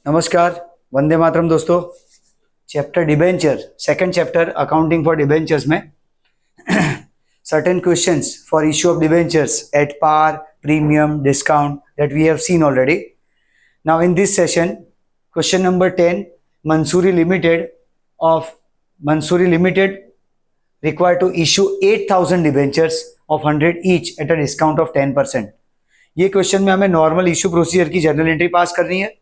नमस्कार, वंदे मातरम दोस्तों। Chapter debenture, second chapter accounting for debentures में certain questions for issue of debentures at par, premium, discount that we have seen already. Now in this session, question number 10, Mansoori Limited required to issue 8,000 debentures of 100 each at a discount of 10%. ये question में हमें normal issue procedure की journal entry pass करनी है।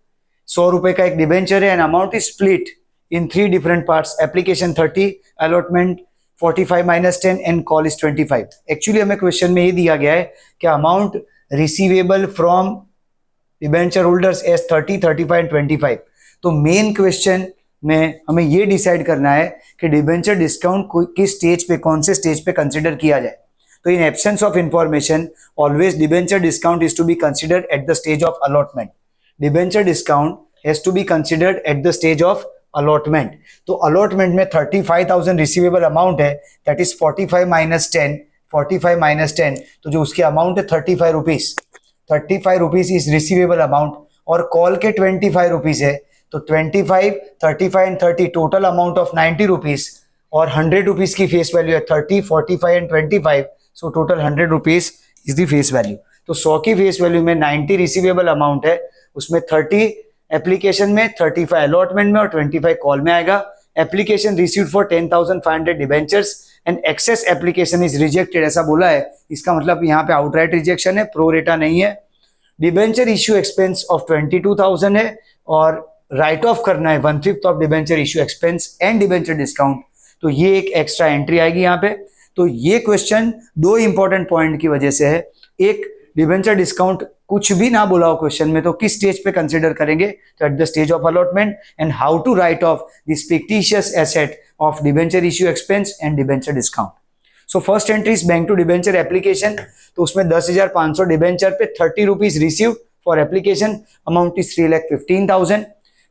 100 रुपए का एक debenture है and amount is split in 3 different parts, application 30, allotment 45 minus 10 and call is 25। Actually हमें क्वेश्चन में ये दिया गया है कि amount receivable from debenture holders as 30, 35 and 25। तो मेन क्वेश्चन में हमें ये डिसाइड करना है कि डिबेंचर डिस्काउंट किस स्टेज पे, कौन से स्टेज पे कंसिडर किया जाए। तो in absence of information always debenture discount is to be considered at the stage of allotment. Debenture discount has to be considered at the stage of allotment. तो allotment में 35,000 receivable amount है, that is 45 minus 10, 45 minus 10, तो जो उसकी amount है 35 rupees, 35 rupees is receivable amount, और call के 25 rupees है, तो 25, 35 and 30 total amount of 90 rupees, और 100 रुपीज की फेस वैल्यू है 30, 45 and 25, so total 100 rupees is the face value. तो 100 की फेस वैल्यू में 90 रिसीवेबल अमाउंट है, उसमें 30 एप्लीकेशन में, 35 अलॉटमेंट में और 25 कॉल में आएगा। Application received for 10,500 debentures and excess application is rejected, ऐसा बोला है। इसका मतलब यहाँ पे आउटराइट रिजेक्शन है, प्रो रेटा नहीं है। डिबेंचर इश्यू एक्सपेंस ऑफ 22,000 है और राइट ऑफ करना है 1/5 of debenture issue expense and debenture discount, तो ये एक एक्स्ट्रा एंट्री आएगी यहाँ पे। तो ये क्वेश्चन 2 इंपॉर्टेंट पॉइंट की वजह से है। एक, डिबेंचर डिस्काउंट कुछ भी ना बोला हो क्वेश्चन में, तो किस स्टेज पे कंसिडर करेंगे, तो at the stage of allotment, and how to write off this fictitious asset of debenture issue expense and debenture discount. So first entry is bank to debenture application, तो उसमें 10,500 debenture पे 30 rupees receive for application, amount is 3,15,000।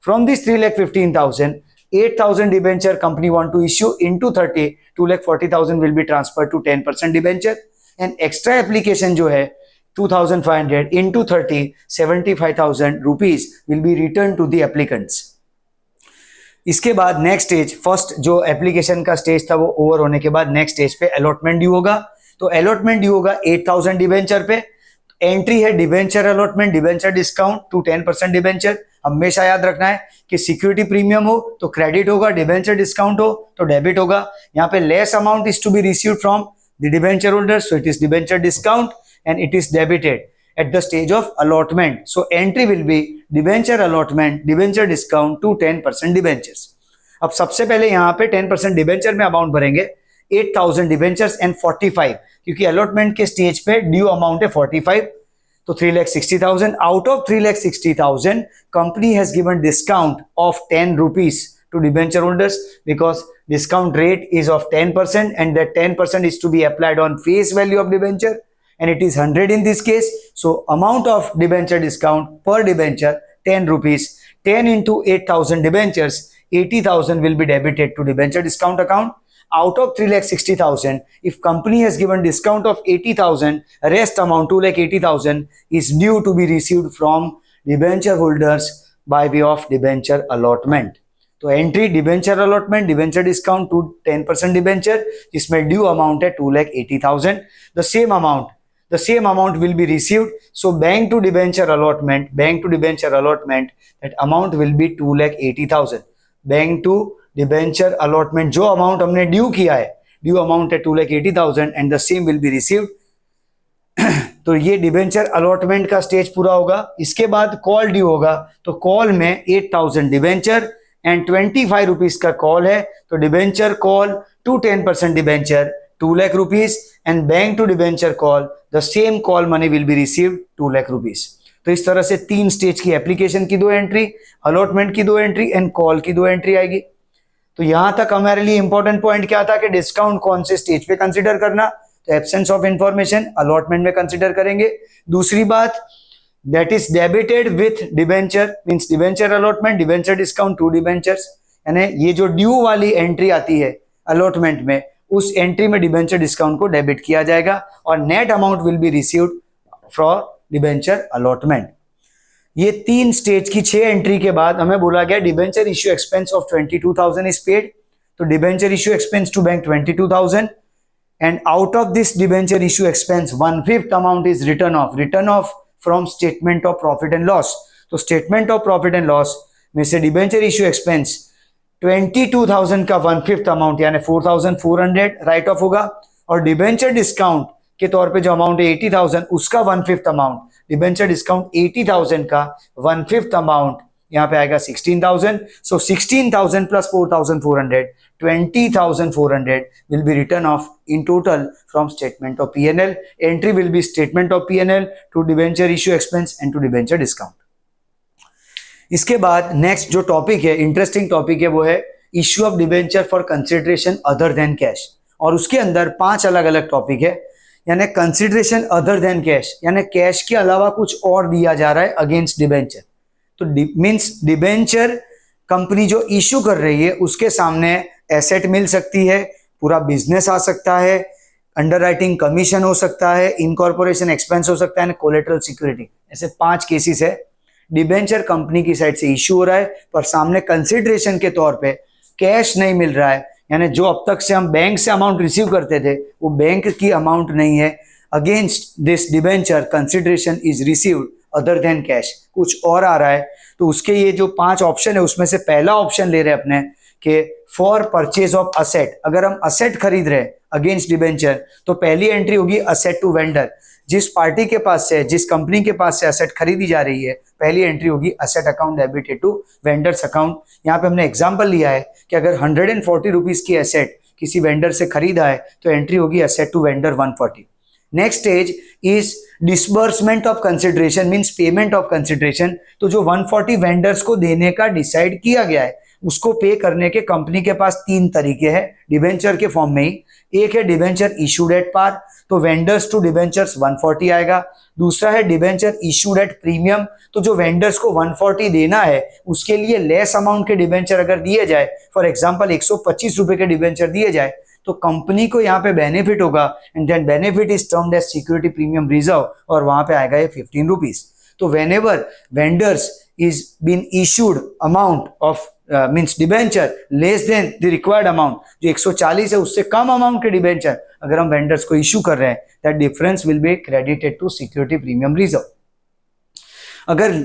From this 3,15,000, 8,000 debenture company want to issue into 30, 2,40,000 will be transfer to 10% debenture, and extra application जो है 2,500 into 30, 75,000 rupees will be returned to the applicants. इसके बाद next stage, first जो application का stage था वो over होने के बाद नेक्स्ट स्टेज पे अलॉटमेंट ड्यू होगा। तो अलॉटमेंट ड्यू होगा 8,000 डिबेंचर पे। एंट्री है debenture allotment, debenture discount to 10% debenture. हमेशा याद रखना है कि सिक्योरिटी प्रीमियम हो तो क्रेडिट होगा, डिबेंचर डिस्काउंट हो तो डेबिट होगा। यहाँ पे less amount is to be received from the debenture holder, so it is debenture discount and it is debited at the stage of allotment. So entry will be debenture allotment, debenture discount to 10% debentures. अब सबसे पहले यहाँ पे 10% debenture में amount भरेंगे 8,000 debentures and 45, क्योंकि allotment के stage पे ड्यू अमाउंट है 45, तो 3,60,000। Out of 3,60,000 company has given discount of 10 rupees to debenture holders because discount rate is of 10% and that 10% is to be applied on face value of debenture, and it is 100 in this case. So amount of debenture discount per debenture 10 rupees, 10 into 8,000 debentures, 80,000 will be debited to debenture discount account. Out of 3,60,000, if company has given discount of 80,000, rest amount 2,80,000 is due to be received from debenture holders by way of debenture allotment. तो entry debenture allotment, debenture discount to 10% debenture, जिसमें due amount है 2,80,000। The same amount will be received. So bank to debenture allotment, that amount will be 2,80,000। Bank to debenture allotment जो amount हमने due किया है, due amount है 2,80,000 and the same will be received. तो ये debenture allotment का stage पूरा होगा। इसके बाद कॉल ड्यू होगा, तो कॉल में 8,000 डिबेंचर एंड 25 रुपीज का कॉल है, तो debenture call to 10% debenture 2 lakh rupees and bank to debenture call the same call money will be received 2 lakh rupees. तो इस तरह से 3 स्टेज की एप्लीकेशन की 2 एंट्री, अलॉटमेंट की 2 एंट्री एंड कॉल की 2 एंट्री आएगी। तो यहां तक हमारे लिए इंपॉर्टेंट पॉइंट क्या था कि डिस्काउंट कौन से स्टेज पे कंसिडर करना, तो एब्सेंस ऑफ इंफॉर्मेशन अलॉटमेंट में कंसिडर करेंगे। दूसरी बात, that is debited with debenture means debenture allotment, debenture discount to debentures, यानी ये जो ड्यू वाली एंट्री आती है अलॉटमेंट में, उस एंट्री में डिबेंचर डिस्काउंट को डेबिट किया जाएगा और net amount will be received for debenture allotment. ये 3 स्टेज की 6 एंट्री के बाद हमें बोला गया debenture issue expense of 22,000 is paid. तो debenture issue expense to bank 22,000 and out of this debenture issue expense 1/5 amount is written off from statement of profit and loss. तो statement of profit and loss में से debenture issue expense 22,000 का 1/5 amount यानी 4,400 right of होगा, और debenture discount के तौर पे जो अमाउंट है 80,000 उसका 1/5 अमाउंट, डिबेंचर डिस्काउंट 80,000 का 1/5 अमाउंट यहाँ पे आएगा 16,000। So 16,000 plus 4,400 20,400 will be written off in total from statement of P&L। Entry will be statement of P&L to debenture issue expense and to debenture discount. इसके बाद next जो topic है, interesting topic है, वो है issue of debenture for consideration other than cash. और उसके अंदर 5 अलग अलग टॉपिक है, यानी कंसिडरेशन अदर देन कैश, यानी कैश के अलावा कुछ और दिया जा रहा है अगेंस्ट डिबेंचर। तो मींस डिबेंचर कंपनी जो इश्यू कर रही है उसके सामने एसेट मिल सकती है, पूरा बिजनेस आ सकता है, अंडरराइटिंग कमीशन हो सकता है, इनकॉर्पोरेशन एक्सपेंस हो सकता है, कोलेटरल सिक्योरिटी। ऐसे 5 केसेस है। डिबेंचर कंपनी की साइड से इश्यू हो रहा है पर सामने कंसिडरेशन के तौर पे कैश नहीं मिल रहा है, यानी जो अब तक से हम बैंक से अमाउंट रिसीव करते थे वो बैंक की अमाउंट नहीं है। Against this debenture consideration is received other than cash, कुछ और आ रहा है। तो उसके ये जो 5 ऑप्शन है उसमें से पहला ऑप्शन ले रहे हैं अपने कि फॉर परचेज ऑफ असेट। अगर हम असेट खरीद रहे हैं अगेंस्ट डिबेंचर तो पहली एंट्री होगी असेट टू वेंडर। जिस पार्टी के पास से, जिस कंपनी के पास से असेट खरीदी जा रही है, पहली एंट्री होगी asset account debited to vendors account. यहाँ पे हमने एग्जांपल लिया है कि अगर 140 रुपीज की एसेट किसी वेंडर से खरीदा है तो एंट्री होगी asset to vendor 140। Next stage is disbursement of consideration, means payment of consideration. तो जो 140 वेंडर्स को देने का डिसाइड किया गया है उसको पे करने के कंपनी के पास 3 तरीके हैं डिबेंचर के फॉर्म में ही। एक है डिबेंचर इशूड एट पार, तो वेंडर्स टू डिबेंचर्स 140 आएगा। दूसरा है डिबेंचर इशूड एट प्रीमियम, तो जो वेंडर्स को 140 देना है उसके लिए लेस अमाउंट के डिबेंचर अगर दिए जाए, फॉर एग्जांपल 125 रुपए के डिबेंचर दिए जाए तो कंपनी को यहाँ पे बेनिफिट होगा and then benefit is termed as security premium reserve, और वहां पे आएगा ये 15 रुपीज। तो whenever vendors is been issued amount of means debenture less than the required amount, जो 140 है उससे कम अमाउंट के डिबेंचर अगर हम वेंडर्स को इश्यू कर रहे हैं, that difference will be credited to security premium reserve। अगर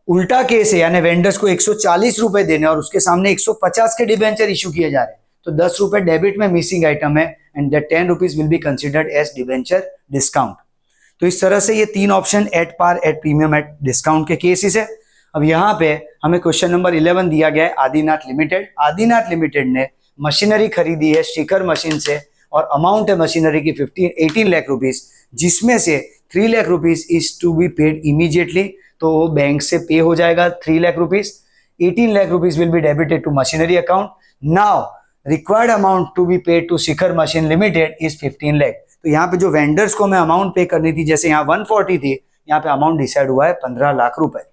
उल्टा केस है यानी वेंडर्स को 140 रुपए देने और उसके सामने 150 के डिबेंचर इश्यू किए जा रहे हैं तो 10 रुपए डेबिट में मिसिंग आइटम है and that 10 rupees will be considered as debenture discount. तो इस तरह से ये 3 option at par, at premium, at discount के केसेस है। अब यहाँ पे हमें क्वेश्चन नंबर 11 दिया गया है आदिनाथ लिमिटेड। आदिनाथ लिमिटेड ने मशीनरी खरीदी है शिखर मशीन से और अमाउंट है मशीनरी की 18 लाख रुपीज, जिसमें से 3 lakh rupees is to be paid immediately, तो बैंक से पे हो जाएगा 3 lakh rupees. 18 lakh rupees will be debited to machinery account. Now required amount to be paid to Shikhar machine limited is 15 lakh। तो यहाँ पे जो वेंडर्स को मैं अमाउंट पे करनी थी, जैसे यहाँ 140 थी, यहाँ पे अमाउंट डिसाइड हुआ है 15 लाख रुपए।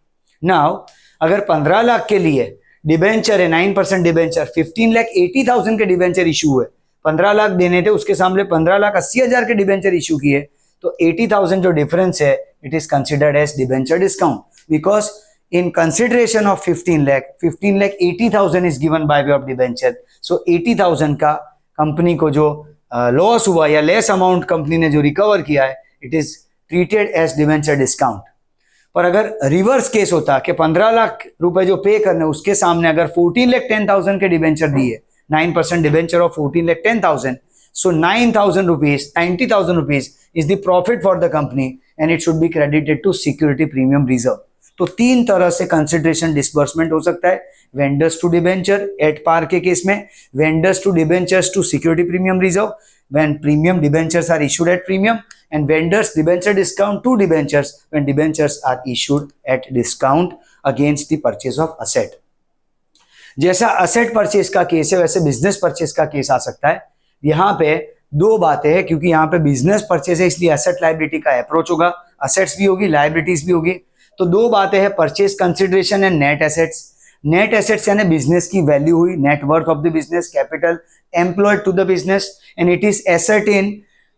नाउ अगर 15 लाख के लिए डिबेंचर है 9% डिबेंचर, 15,80,000 के डिबेंचर इशू हुए, 15 लाख देने थे, उसके सामने 15,80,000 के डिबेंचर इशू किए, तो 80,000 जो डिफरेंस है it is considered as debenture discount, because in consideration of 15 lakh 80,000 is given by way of debenture, so 80,000 का कंपनी को जो लॉस हुआ या लेस अमाउंट कंपनी ने जो रिकवर किया है it is treated as debenture discount. पर अगर रिवर्स केस होता कि 15 लाख रुपए जो पे करने उसके सामने अगर 14,10,000 के डिबेंचर दिए, 9% debenture of 14,10,000, so 9,000 rupees 90,000 rupees is the profit for the company and it should be credited to security premium reserve। तो 3 तरह से कंसिडरेशन डिसबर्समेंट हो सकता है, vendors to debenture at par के केस में, vendors to debentures to security premium reserve when premium debentures are issued at premium, and vendors debenture discount to debentures when debentures are issued at discount against the purchase of asset. जैसा asset purchase का case है वैसे business purchase का case आ सकता है। यहाँ पे 2 बातें हैं, क्योंकि यहाँ पे बिजनेस परचेज है इसलिए एसेट लायबिलिटी का अप्रोच होगा, असेट्स भी होगी लायबिलिटीज भी होगी। तो 2 बातें हैं, purchase consideration and net assets. Net assets यानी बिजनेस की वैल्यू हुई, net worth of the business, capital employed to the business, and it is ascertain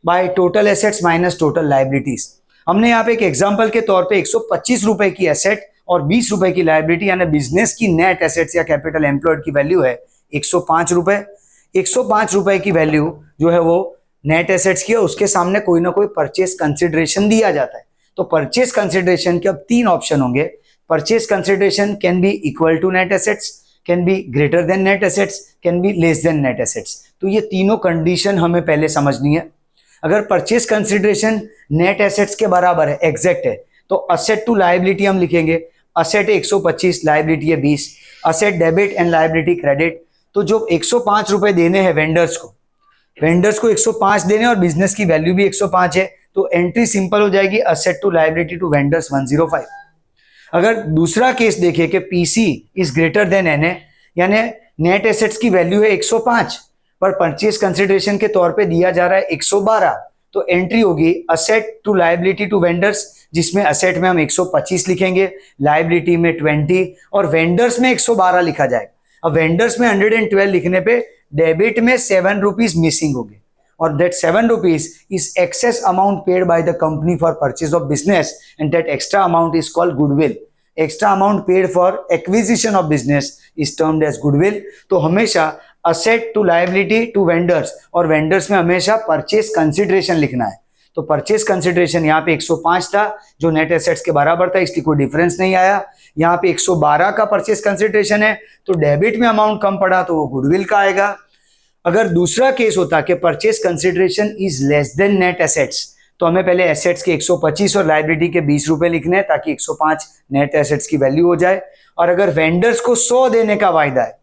by total assets minus total liabilities. हमने यहाँ पे एक एग्जांपल के तौर पे 125 रुपए की एसेट और 20 रुपए की लायबिलिटी यानी बिजनेस की नेट एसेट्स या कैपिटल एम्प्लॉयड की वैल्यू है 105 रुपए। 105 रुपए की वैल्यू जो है वो नेट एसेट्स की है, उसके सामने कोई ना कोई परचेस कंसिडरेशन दिया जाता है। तो परचेस कंसिडरेशन के अब 3 ऑप्शन होंगे। Purchase consideration can be equal to net assets, can be greater than net assets, can be less than net assets. तो ये तीनों कंडीशन हमें पहले समझनी है। अगर परचेस कंसिडरेशन नेट एसेट्स के बराबर है, एग्जैक्ट है, तो असेट टू लायबिलिटी हम लिखेंगे। असेट है 125, लायबिलिटी है 20। Asset debit and liability credit. तो जो 105 रुपए देने हैं वेंडर्स को 105 देने और बिजनेस की वैल्यू भी 105 है, तो एंट्री सिंपल हो जाएगी, asset to liability to vendors 105। अगर दूसरा केस देखें कि PC is greater than NA, यानी नेट एसेट्स की वैल्यू है 105 पर परचेस कंसिडरेशन के तौर पे दिया जा रहा है 112, तो एंट्री होगी asset to liability to vendors, जिसमें असेट में हम 125 लिखेंगे, लायबिलिटी में 20 और वेंडर्स में 112 लिखा जाएगा। अब वेंडर्स में 112 लिखने पे डेबिट में 7 रुपीज मिसिंग होगी, और that 7 rupees is excess amount paid by the company for purchase of business, and that extra amount is called goodwill. Extra amount paid for acquisition of business is termed as goodwill. तो हमेशा asset to liability to vendors और vendors में हमेशा purchase consideration लिखना है। तो purchase consideration यहाँ पे 105 था जो नेट एसेट्स के बराबर था, इसलिए कोई डिफरेंस नहीं आया। यहाँ पे 112 का परचेस कंसिडरेशन है, तो डेबिट में अमाउंट कम पड़ा तो वो गुडविल का आएगा। अगर दूसरा केस होता कि purchase consideration is less than net assets, तो हमें पहले एसेट्स के 125 और लायबिलिटी के 20 रुपए लिखने हैं ताकि 105 नेट एसेट्स की वैल्यू हो जाए। और अगर वेंडर्स को 100 देने का वायदा है,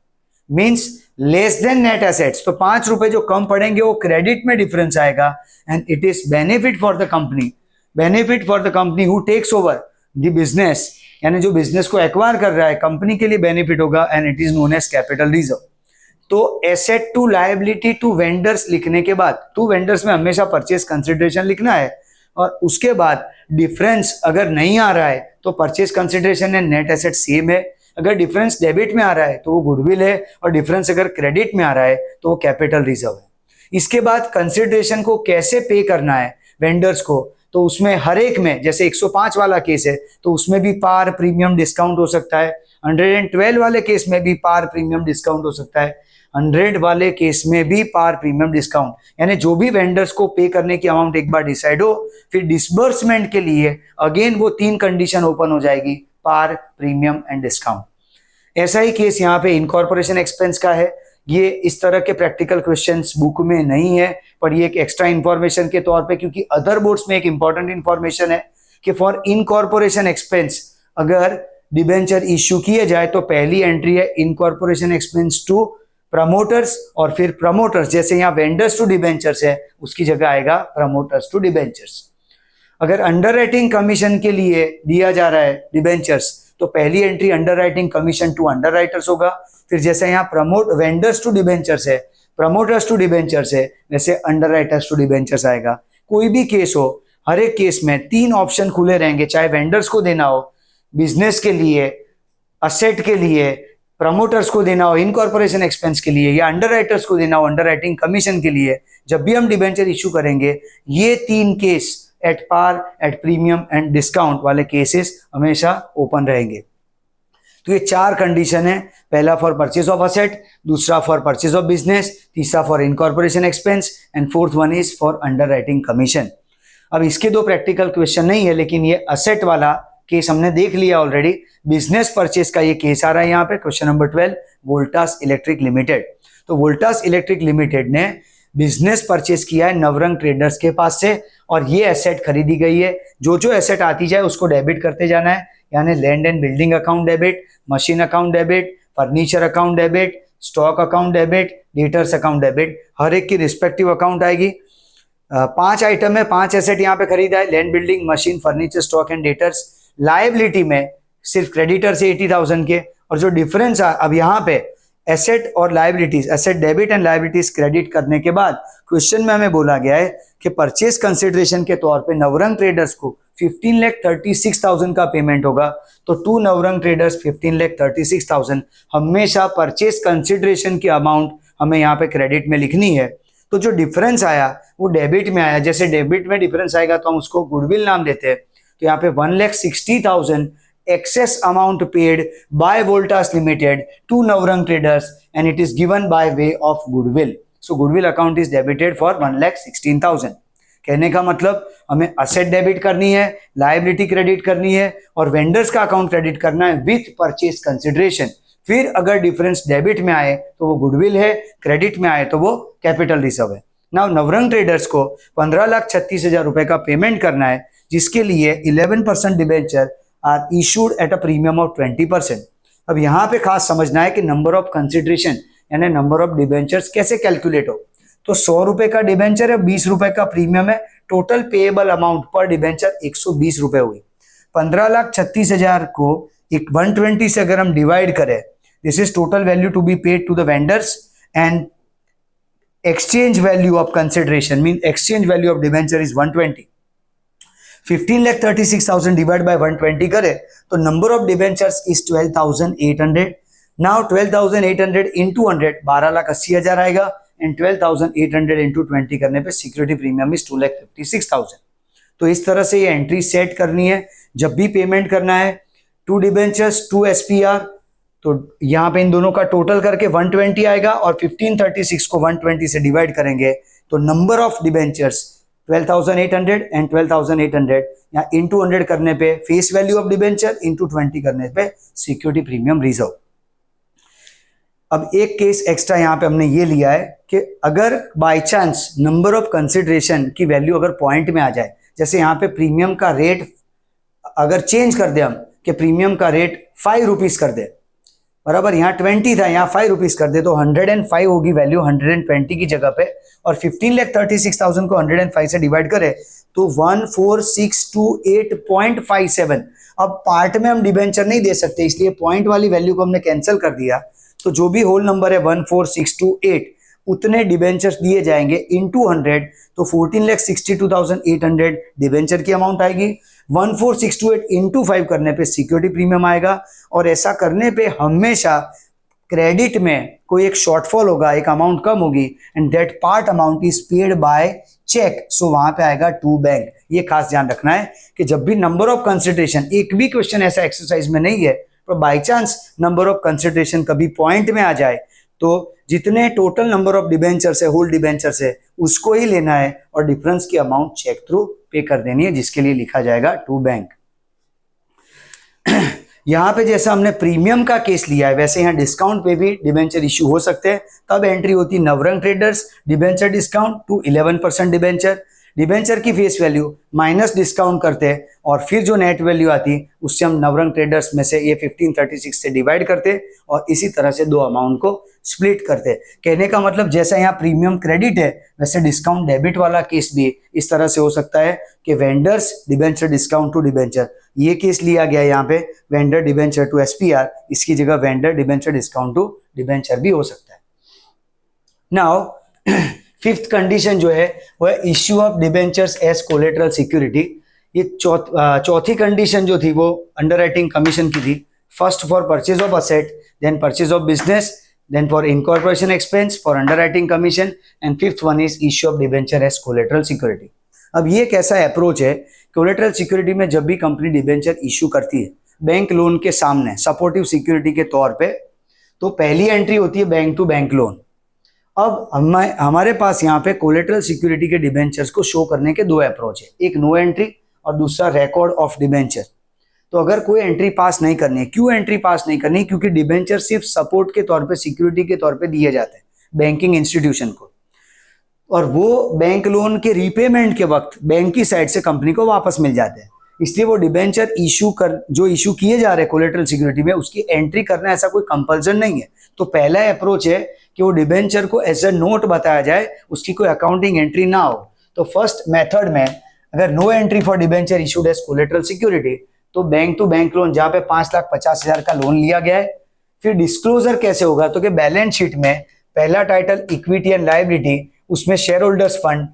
means less than net assets, तो 5 रुपए जो कम पड़ेंगे वो क्रेडिट में डिफरेंस आएगा, and it is benefit for the company who takes over the business, यानी जो बिजनेस को एक्वायर कर रहा है कंपनी के लिए बेनिफिट होगा, and it is known as capital reserve. तो asset to liability to vendors लिखने के बाद टू वेंडर्स में हमेशा परचेस कंसिडरेशन लिखना है, और उसके बाद डिफरेंस अगर नहीं आ रहा है तो purchase consideration and net asset same है। अगर डिफरेंस डेबिट में आ रहा है तो वो गुडविल है, और डिफरेंस अगर क्रेडिट में आ रहा है तो वो कैपिटल रिजर्व है। इसके बाद कंसिडरेशन को कैसे पे करना है वेंडर्स को, तो उसमें हर एक में, जैसे 105 वाला केस है तो उसमें भी पार प्रीमियम डिस्काउंट हो सकता है, 112 वाले केस में भी पार प्रीमियम डिस्काउंट हो सकता है, 100 वाले केस में भी पार प्रीमियम डिस्काउंट, यानी जो भी वेंडर्स को पे करने की अमाउंट एक बार डिसाइड हो, फिर डिसबर्समेंट के लिए अगेन वो 3 कंडीशन ओपन हो जाएगी, पार, प्रीमियम एंड डिस्काउंट। ऐसा ही केस यहाँ पे इनकॉर्पोरेशन एक्सपेंस का है। ये इस तरह के प्रैक्टिकल क्वेश्चंस बुक में नहीं है, पर ये एक एक्स्ट्रा इंफॉर्मेशन के तौर पे, क्योंकि अदर बोर्ड्स में एक इंपॉर्टेंट इंफॉर्मेशन है कि फॉर इनकॉर्पोरेशन एक्सपेंस अगर डिबेंचर इश्यू किए जाए तो पहली एंट्री है इनकॉर्पोरेशन एक्सपेंस टू प्रमोटर्स, और फिर प्रमोटर्स, जैसे यहाँ वेंडर्स टू डिबेंचर्स है उसकी जगह आएगा प्रमोटर्स टू डिबेंचर्स। अगर अंडर राइटिंग कमीशन के लिए दिया जा रहा है डिबेंचर्स, तो पहली entry underwriting commission to underwriters होगा। फिर जैसे यहाँ वेंडर्स टू डिबेंचर्स है, प्रमोटर्स टू डिबेंचर्स है, वैसे अंडर राइटर्स टू डिबेंचर्स आएगा। कोई भी केस हो, हर एक केस में 3 ऑप्शन खुले रहेंगे, चाहे वेंडर्स को देना हो बिजनेस के लिए, असेट के लिए, प्रमोटर्स को देना हो इनकॉर्पोरेशन एक्सपेंस के लिए, या अंडर राइटर्स को देना हो अंडर राइटिंग कमीशन के लिए। जब भी हम डिबेंचर इशू करेंगे ये 3 case at par, at premium and discount वाले केसेस हमेशा ओपन रहेंगे। तो ये 4 कंडीशन है, पहला फॉर परचेज ऑफ असेट, दूसरा फॉर परचेज ऑफ बिजनेस, तीसरा for incorporation expense, and fourth one is for underwriting commission. अब इसके 2 प्रैक्टिकल क्वेश्चन नहीं है, लेकिन ये असेट वाला केस हमने देख लिया ऑलरेडी। बिजनेस परचेज का ये केस आ रहा है यहाँ पे, question number 12, Voltas electric limited. तो वोल्टास इलेक्ट्रिक लिमिटेड ने बिजनेस परचेज किया है नवरंग ट्रेडर्स के पास से, और ये एसेट खरीदी गई है। जो जो एसेट आती जाए उसको डेबिट करते जाना है, यानी land and building account debit, machine account debit, furniture account debit, stock account debit, debtors account debit, हर एक की रिस्पेक्टिव अकाउंट आएगी। 5 आइटम है, 5 एसेट यहाँ पे खरीदा है, land, building, machine, furniture, stock and debtors. Liability में सिर्फ क्रेडिटर से 80,000 के, और जो डिफरेंस अब यहाँ पे एसेट और liabilities, asset debit and liabilities credit करने के बाद क्वेश्चन में हमें बोला गया है कि परचेज कंसिडरेशन के तौर पे नवरंग ट्रेडर्स को 15,36,000 का पेमेंट होगा। तो टू नवरंग ट्रेडर्स 15,36,000 हमेशा परचेज कंसिडरेशन की अमाउंट हमें यहाँ पे क्रेडिट में लिखनी है। तो जो डिफरेंस आया वो डेबिट में आया, जैसे डेबिट में डिफरेंस आएगा तो हम उसको गुडविल नाम देते हैं। तो यहाँ पे 1,60,000 excess amount paid by Voltas Limited to Navrang Traders and it is given by way of goodwill. So goodwill account is debited for 1,16,000. कहने का मतलब हमें असेट डेबिट करनी है, लायबिलिटी क्रेडिट करनी है और वेंडर्स का अकाउंट क्रेडिट करना है विथ परचेज कंसिडरेशन. फिर अगर डिफरेंस डेबिट में आए तो वो गुडविल है, क्रेडिट में आए तो वो कैपिटल रिजर्व है. नाउ नवरंग ट्रेडर्स को 15,36,000 रुपए का पेमेंट करना है, जिसके लिए 11% debenture are issued at a premium of 20%. अब यहाँ पे खास समझना है कि नंबर ऑफ कंसिडरेशन यानी नंबर ऑफ डिबेंचर्स कैसे कैलकुलेट हो. तो 100 रुपए का डिबेंचर है, 20 रुपए का प्रीमियम है, टोटल पेएबल अमाउंट पर डिबेंचर 120 रुपए हुई. 15,36,000 को 120 से अगर हम डिवाइड करें, this is total value to be paid to the vendors and exchange value of consideration mean exchange value of debenture is 120. 15,36,000 divided by 120 करे तो number of debentures is 12,800. Now 12,800 into 100 12,80,000 आएगा and 12,800 into 20 करने पे security premium is 2,56,000. तो इस तरह से ये एंट्री सेट करनी है जब भी पेमेंट करना है. 2 debentures 2 SPR, तो यहाँ पे इन दोनों का टोटल करके 120 आएगा और 1536 को 120 से डिवाइड करेंगे तो नंबर ऑफ डिबेंचर्स 12,800 एंड 12,800 यहाँ इंटू 100 करने पे face value of debenture into 20 करने पे सिक्योरिटी प्रीमियम रिजर्व. अब एक केस एक्स्ट्रा यहाँ पे हमने ये लिया है कि अगर by chance number of consideration की वैल्यू अगर पॉइंट में आ जाए, जैसे यहाँ पे प्रीमियम का रेट अगर चेंज कर दे हम कि प्रीमियम का रेट 5 रुपीज कर दे, बराबर यहाँ 20 था यहाँ 5 रुपीज कर दे तो 105 होगी वैल्यू 120 की जगह पे और 15,36,000 को 105 से डिवाइड करें तो 14,628.57. अब पार्ट में हम डिबेंचर नहीं दे सकते इसलिए पॉइंट वाली वैल्यू को हमने कैंसिल कर दिया. तो जो भी होल नंबर है 14,628 उतने डिबेंचर्स दिए जाएंगे इनटू 100 तो 14,62,800 डिबेंचर की अमाउंट आएगी. 14,628 इंटू 5 करने पे सिक्योरिटी प्रीमियम आएगा और ऐसा करने पे हमेशा क्रेडिट में कोई एक शॉर्टफॉल होगा, एक अमाउंट कम होगी and that part amount is paid by cheque. So वहां पे आएगा टू बैंक. ये खास ध्यान रखना है कि जब भी नंबर ऑफ कंसिडरेशन, एक भी क्वेश्चन ऐसा एक्सरसाइज में नहीं है पर by chance number of consideration कभी पॉइंट में आ जाए तो जितने टोटल नंबर ऑफ डिबेंचर्स है, होल डिबेंचर्स है, उसको ही लेना है और डिफरेंस की अमाउंट चेक थ्रू पे कर देनी है, जिसके लिए लिखा जाएगा टू बैंक. यहां पे जैसा हमने प्रीमियम का केस लिया है वैसे यहाँ डिस्काउंट पे भी डिबेंचर इश्यू हो सकते हैं. तब एंट्री होती Navrang traders debenture discount to 11% debenture. Debenture की फेस वैल्यू माइनस डिस्काउंट करते हैं और फिर जो नेट वैल्यू आती उससे हम नवरंग ट्रेडर्स में से ये 1536 से डिवाइड करते और इसी तरह से दो अमाउंट को स्प्लिट करते. कहने का मतलब जैसा यहाँ प्रीमियम क्रेडिट है वैसे डिस्काउंट डेबिट वाला केस भी इस तरह से हो सकता है कि vendors debenture discount to debenture. ये केस लिया गया यहाँ पे वेंडर डिबेंचर टू एसपीआर, इसकी जगह vendor debenture discount to debenture भी हो सकता है. नाउ फिफ्थ कंडीशन जो है वो है issue of debentures as collateral security. ये चौथी कंडीशन जो थी वो अंडरराइटिंग कमीशन की थी. First for purchase of asset, then purchase of business, then for incorporation expense, for underwriting commission, and fifth one is issue of debenture as collateral security. अब ये कैसा अप्रोच है, कोलेटरल सिक्योरिटी में जब भी company debenture issue करती है bank loan के सामने सपोर्टिव सिक्योरिटी के तौर पे, तो पहली एंट्री होती है बैंक टू बैंक लोन. अब हमारे पास यहाँ पे कोलेटरल सिक्योरिटी के डिबेंचर्स को शो करने के दो अप्रोच है, एक नो एंट्री और दूसरा रिकॉर्ड ऑफ डिबेंचर. तो अगर कोई एंट्री पास नहीं करनी है, क्यों एंट्री पास नहीं करनी, क्योंकि डिबेंचर सिर्फ सपोर्ट के तौर पे, सिक्योरिटी के तौर पे दिए जाते हैं बैंकिंग इंस्टीट्यूशन को और वो बैंक लोन के रीपेमेंट के वक्त बैंक की साइड से कंपनी को वापस मिल जाते हैं. इसलिए वो डिबेंचर जो इशू किए जा रहे हैं कोलेटरल सिक्योरिटी में उसकी एंट्री करना ऐसा कोई कंपल्सन नहीं है. तो पहला अप्रोच है कि वो डिबेंचर को एज अ नोट बताया जाए, उसकी कोई अकाउंटिंग एंट्री ना हो. तो फर्स्ट मेथड में अगर no entry for debenture issued as collateral security तो बैंक टू बैंक लोन जहां पे 5,50,000 का लोन लिया गया है, फिर डिस्क्लोजर कैसे होगा, तो कि बैलेंस शीट में पहला टाइटल इक्विटी एंड लायबिलिटी, उसमें शेयर होल्डर्स फंड,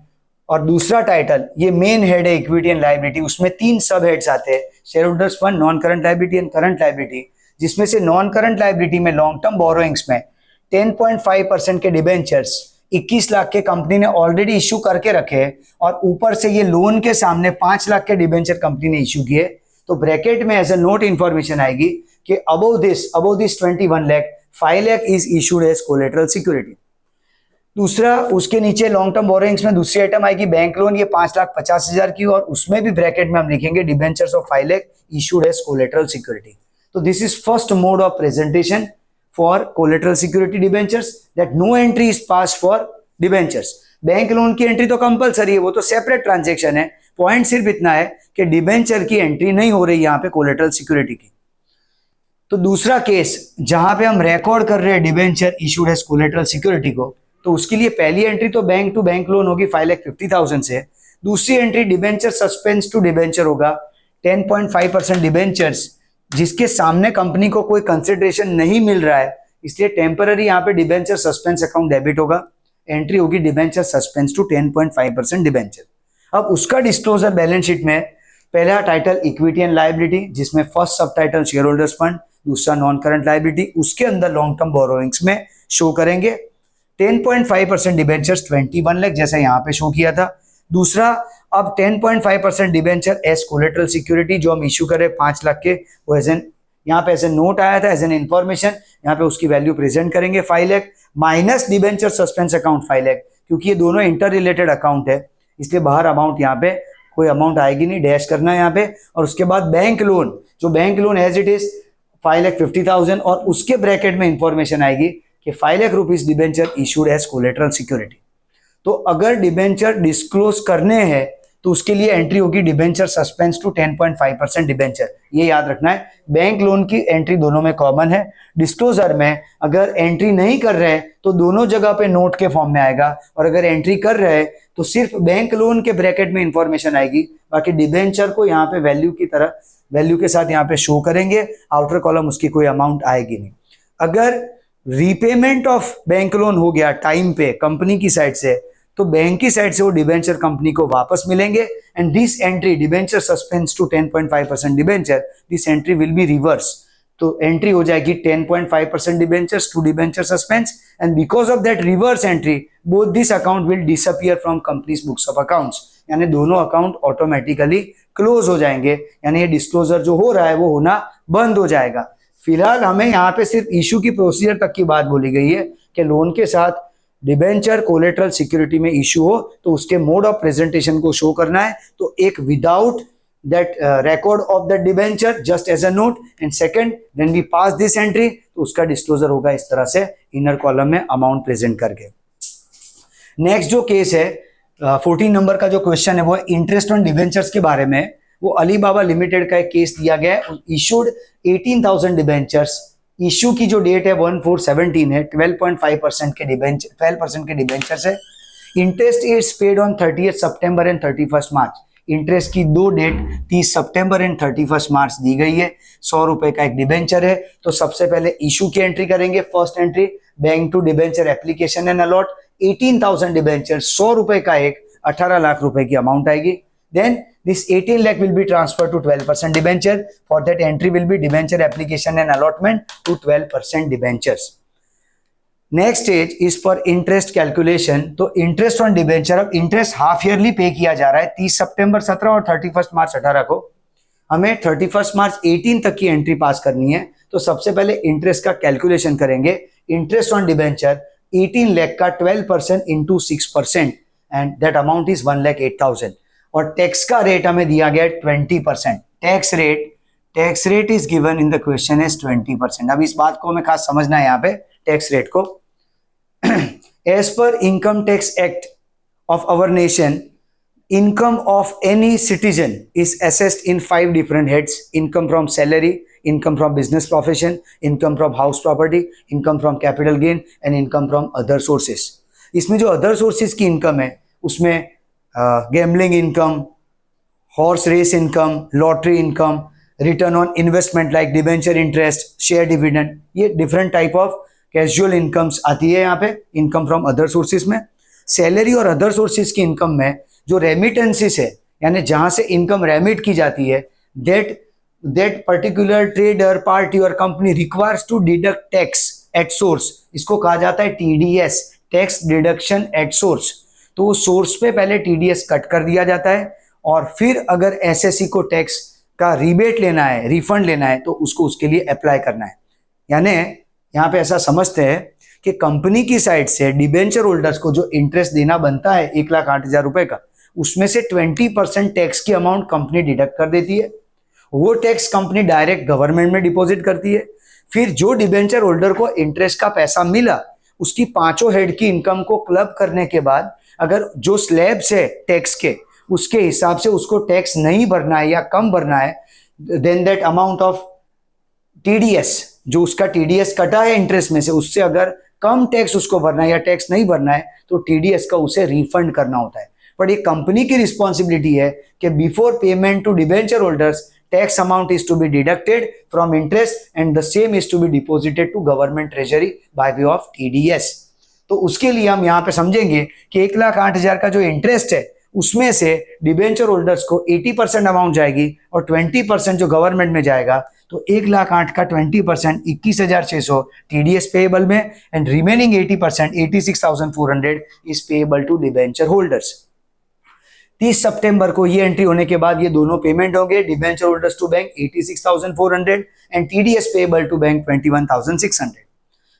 और दूसरा टाइटल ये मेन हेड है इक्विटी एंड लायबिलिटी, उसमें 3 सब हेड्स आते हैं, share holders fund, non current liability and current liability, जिसमें से नॉन करंट लायबिलिटी में लॉन्ग टर्म बोरोइंग्स में 10.5% के डिबेंचर्स 21 लाख के कंपनी ने ऑलरेडी इश्यू करके रखे और ऊपर से ये लोन के सामने 5 लाख के डिबेंचर कंपनी ने इश्यू किए. तो ब्रैकेट में एज अ नोट इंफॉर्मेशन आएगी कि above this 21 lakh 5 lakh is issued as collateral security. दूसरा, उसके नीचे लॉन्ग टर्म बोरोइंग्स में दूसरी आइटम आएगी बैंक लोन, ये 5,50,000 की, और उसमें भी ब्रैकेट में हम लिखेंगे debentures of 5 lakh issued as collateral security. तो this is first mode of presentation for collateral security debentures, that no entry is pass for debentures. Bank loan की एंट्री तो कंपलसरी है, वो तो सेपरेट ट्रांजेक्शन है। पॉइंट सिर्फ इतना है कि डिबेंचर की एंट्री नहीं हो रही यहाँ पे कोलेटरल सिक्योरिटी की। तो दूसरा केस जहां पे हम रिकॉर्ड कर रहे हैं debenture issued as collateral security को, तो उसके लिए पहली एंट्री तो बैंक टू बैंक लोन होगी 5,50,000 से। दूसरी entry debenture suspense to debenture होगा 10.5% डिबेंचर्स जिसके सामने कंपनी को कोई कंसिडरेशन नहीं मिल रहा है, इसलिए टेम्पररी यहाँ पे डिबेंचर सस्पेंस अकाउंट डेबिट होगा। एंट्री होगी डिबेंचर सस्पेंस टू 10.5% डिबेंचर। अब उसका डिस्क्लोजर बैलेंस शीट में पहला टाइटल इक्विटी एंड लायबिलिटी, जिसमें फर्स्ट सब टाइटल शेयर होल्डर्स फंड, दूसरा नॉन करंट लायबिलिटी, उसके अंदर लॉन्ग टर्म बोरोइंग्स में शो करेंगे 10.5% डिबेंचर्स 21 लाख जैसा यहाँ पे शो किया था। दूसरा, अब 10.5% डिबेंचर एज कोलेटरल सिक्योरिटी जो हम इश्यू करें 5 लाख के, वो एज एन यहाँ पे एज ए नोट आया था, एज एन इंफॉर्मेशन, यहाँ पे उसकी वैल्यू प्रेजेंट करेंगे 5 lakh minus debenture suspense account 5 lakh, क्योंकि ये दोनों इंटर रिलेटेड अकाउंट है, इसलिए बाहर अमाउंट यहाँ पे कोई अमाउंट आएगी नहीं, डैश करना है यहाँ पे। और उसके बाद बैंक लोन, जो bank loan as it is 5,50,000, और उसके ब्रैकेट में इंफॉर्मेशन आएगी कि 5 lakh rupees debenture issued as collateral security. तो अगर डिबेंचर डिस्क्लोज करने हैं तो उसके लिए एंट्री होगी डिबेंचर सस्पेंस टू 10.5% डिबेंचर, ये याद रखना है। बैंक लोन की एंट्री दोनों में कॉमन है। डिस्क्लोजर में अगर एंट्री नहीं कर रहे हैं तो दोनों जगह पे नोट के फॉर्म में आएगा, और अगर एंट्री कर रहे हैं तो सिर्फ बैंक लोन के ब्रैकेट में इंफॉर्मेशन आएगी, बाकी डिबेंचर को यहाँ पे वैल्यू की तरह वैल्यू के साथ यहाँ पे शो करेंगे, आउटर कॉलम उसकी कोई अमाउंट आएगी नहीं। अगर रीपेमेंट ऑफ बैंक लोन हो गया टाइम पे कंपनी की साइड से, तो बैंक की साइड से वो डिबेंचर कंपनी को वापस मिलेंगे, and this entry debenture suspense to 10.5% debenture, this entry will be reverse. तो एंट्री हो जाएगी 10.5% debentures to debenture suspense, and because of that reverse entry both this account will disappear from company's books of accounts, यानी दोनों account automatically close हो जाएंगे, यानी ये disclosure जो हो रहा है वो होना बंद हो जाएगा। फिलहाल हमें यहाँ पे सिर्फ इशू की प्रोसीजर तक की बात बोली गई है कि लोन के साथ डिबेंचर कोलेटरल सिक्योरिटी में इशू हो तो उसके मोड ऑफ प्रेजेंटेशन को शो करना है। तो एक without that record of the debenture just as a note, and second when we pass this entry तो उसका डिस्क्लोजर होगा इस तरह से इनर कॉलम में अमाउंट प्रेजेंट करके। नेक्स्ट जो केस है 14 नंबर का जो क्वेश्चन है वो इंटरेस्ट ऑन डिबेंचर्स के बारे में। वो अलीबाबा लिमिटेड का एक केस दिया गया है, इशूड 18,000 डिबेंचर्स, इशू की जो डेट है 14/17 है, 12.5% के डिबेंचर 12% के डिबेंचर है। Interest is paid on 30 September and 31 March. Interest की दो डेट 30 सितंबर एंड 31 मार्च दी गई है। 100 रुपए का एक डिबेंचर है, तो सबसे पहले इशू की एंट्री करेंगे। First entry bank to debenture application and allot 18,000 debenture, 100 रुपए का एक 18 लाख रुपए की अमाउंट आएगी। Then this 18 lakh will be transferred to 12% debenture. For that entry will be debenture application and allotment to 12% debentures. Next stage is for interest calculation. तो interest on debenture, अब interest half yearly पे किया जा रहा है 30 सितंबर 17 और 31 मार्च 18 को। हमें 31 मार्च 18 तक की एंट्री पास करनी है, तो सबसे पहले इंटरेस्ट का कैलकुलेशन करेंगे। इंटरेस्ट ऑन डिबेंचर 18 लाख का 12% into 6% and that amount is 1,08,000। और टैक्स का रेट हमें दिया गया 20%। Tax rate is given in the question is 20%। अब इस बात को हमें खास समझना है यहाँ पे टैक्स रेट को। As per income tax act of our nation, income of any citizen is assessed in 5 different heads. Income from salary, income from business profession, income from house property, income from capital gain and income from other sources. इसमें जो other sources की income है उसमें gambling income, horse race income, lottery income, return on investment like debenture interest, share dividend, ये different type of casual incomes आती है यहाँ पे इनकम फ्रॉम अदर सोर्सेज में। सैलरी और अदर सोर्सेज की इनकम में जो रेमिटेंसेस है, यानी जहां से इनकम रेमिट की जाती है, दैट पर्टिकुलर ट्रेडर पार्टी और company requires to deduct tax at source, इसको कहा जाता है TDS, tax deduction at source. तो सोर्स पे पहले TDS कट कर दिया जाता है और फिर अगर SSE को टैक्स का रिबेट लेना है, रिफंड लेना है, तो उसको उसके लिए अप्लाई करना है। यानी यहाँ पे ऐसा समझते हैं कि कंपनी की साइड से डिबेंचर होल्डर्स को जो इंटरेस्ट देना बनता है 1,08,000 रुपए का, उसमें से 20% टैक्स की अमाउंट कंपनी डिडक्ट कर देती है। वो टैक्स कंपनी डायरेक्ट गवर्नमेंट में डिपॉजिट करती है। फिर जो डिबेंचर होल्डर को इंटरेस्ट का पैसा मिला, उसकी पांचों हेड की इनकम को क्लब करने के बाद अगर जो स्लैब्स है टैक्स के, उसके हिसाब से उसको टैक्स नहीं भरना है या कम भरना है, then that amount of TDS, जो उसका टीडीएस कटा है इंटरेस्ट में से, उससे अगर कम टैक्स उसको भरना है या टैक्स नहीं भरना है, तो टीडीएस का उसे रिफंड करना होता है। बट ये कंपनी की रिस्पॉन्सिबिलिटी है कि before payment to debenture holders, tax amount is to be deducted from interest and the same is to be deposited to government treasury by way of TDS। तो उसके लिए हम यहाँ पे समझेंगे कि 1,08,000 का जो इंटरेस्ट है, उसमें से डिबेंचर होल्डर्स को 80% अमाउंट जाएगी और 20% जो गवर्नमेंट में जाएगा। तो 1,08,000 का 20% 21,600 टीडीएस पेएबल में, and remaining 80% 86,400 is payable to debenture holders. 30 सितंबर को ये एंट्री होने के बाद ये दोनों पेमेंट होंगे, debenture holders to bank 86,400 and TDS payable to bank 21,600।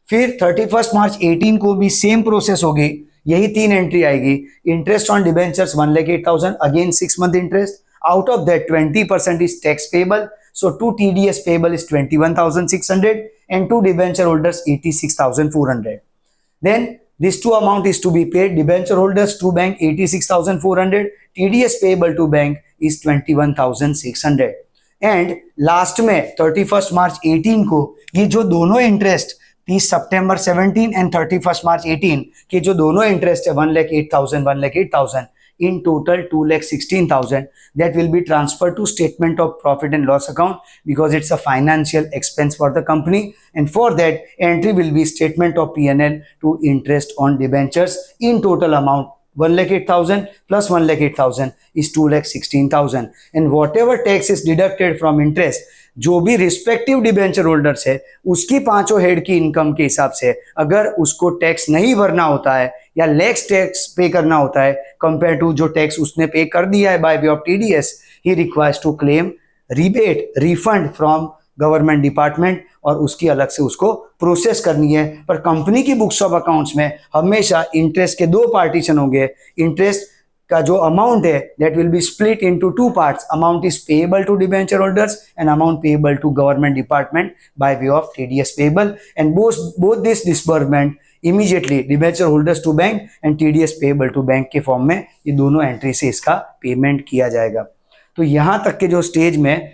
फिर 31 मार्च 18 को भी सेम प्रोसेस होगी, यही 3 एंट्री आएगी। Interest on debentures 1,08,000, again 6 month interest, out of that 20% is tax payable, so to TDS payable is 21,600 and to debenture holders 86,400. Then this two amount is to be paid. Debenture holders to bank 86,400, TDS payable to bank is 21,600. And last में 31 मार्च 18 को ये जो दोनों interest 30 September 17 and 31 मार्च 18 के जो दोनों interest है 1,08,000 1,08,000 in total 2,16,000, that will be transferred to statement of profit and loss account because it's a financial expense for the company, and for that entry will be statement of P&L to interest on debentures in total amount 1,08,000 plus 1,08,000 is 2,16,000, and whatever tax is deducted from interest, जो भी respective debenture holders है उसकी पांचों head की income के हिसाब से अगर उसको टैक्स नहीं भरना होता है या लेस टैक्स पे करना होता है कंपेयर टू जो टैक्स उसने पे कर दिया है by way of TDS, he requires to claim rebate, refund from government department, और उसकी अलग से उसको प्रोसेस करनी है। पर कंपनी की बुक्स ऑफ अकाउंट्स में हमेशा इंटरेस्ट के 2 पार्टीशन होंगे। इंटरेस्ट का जो अमाउंट है that will be split into 2 parts, amount is payable to debenture holders and amount payable to government department by way of TDS payable, and both this disbursement immediately debenture holders to bank and TDS payable to bank के form में ये दोनों entry से इसका payment किया जाएगा। तो यहाँ तक के जो स्टेज में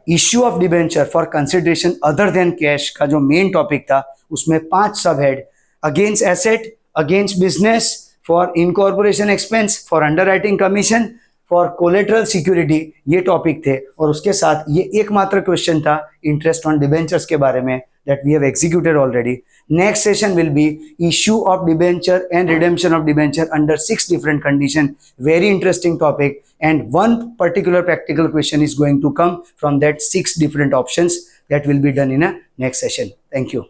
issue of debenture for consideration other than cash का जो मेन टॉपिक था, उसमें 5 सब head, against asset, against business, for incorporation expense, for underwriting commission, for collateral security, ये टॉपिक थे। और उसके साथ ये एकमात्र क्वेश्चन था इंटरेस्ट ऑन डिबेंचर्स के बारे में, that we have executed already. Next session will be issue of debenture and redemption of debenture under 6 different condition. Very interesting topic, and one particular practical question is going to come from that 6 different options that will be done in a next session. Thank you.